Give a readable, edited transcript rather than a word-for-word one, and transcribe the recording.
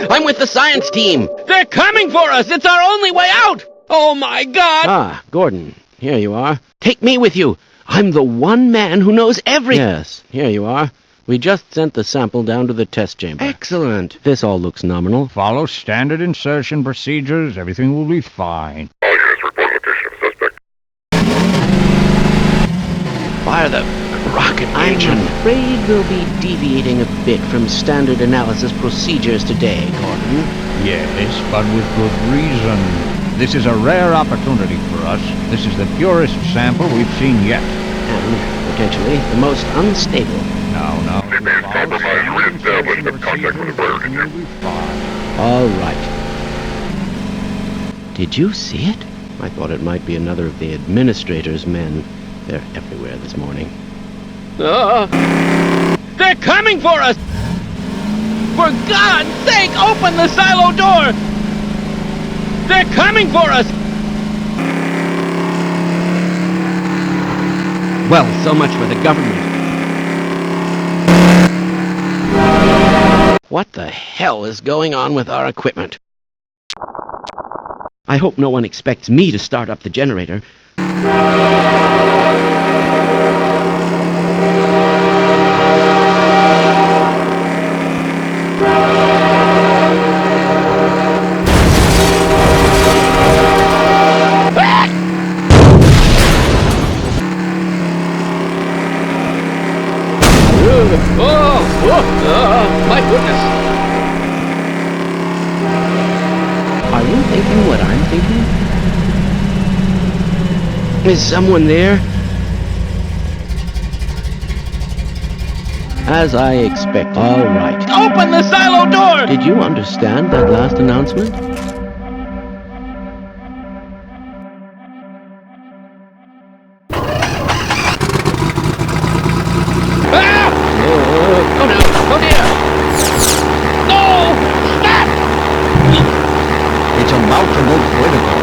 I'm with the science team. They're coming for us! It's our only way out! Oh, my God! Ah, Gordon, here you are. Take me with you. I'm the one man who knows everything. Yes, here you are. We just sent the sample down to the test chamber. Excellent. This all looks nominal. Follow standard insertion procedures. Everything will be fine. All units report location of suspect. Fire the rocket I'm engine. afraid we'll be deviating a bit from standard analysis procedures today, Gordon. Yes, but with good reason. This is a rare opportunity for us. This is the purest sample we've seen yet. And potentially the most unstable. Now. Remain compromised. Re-establish the contact with the fire engine. All right. Did you see it? I thought it might be another of the administrator's men. They're everywhere this morning. They're coming for us! For God's sake, open the silo door! They're coming for us! Well, so much for the government. What the hell is going on with our equipment? I hope no one expects me to start up the generator. My goodness! Are you thinking what I'm thinking? Is someone there? As I expected. All right. Open the silo door! Did you understand that last announcement? Oh no! Oh dear! No! Stop! It's about to go critical.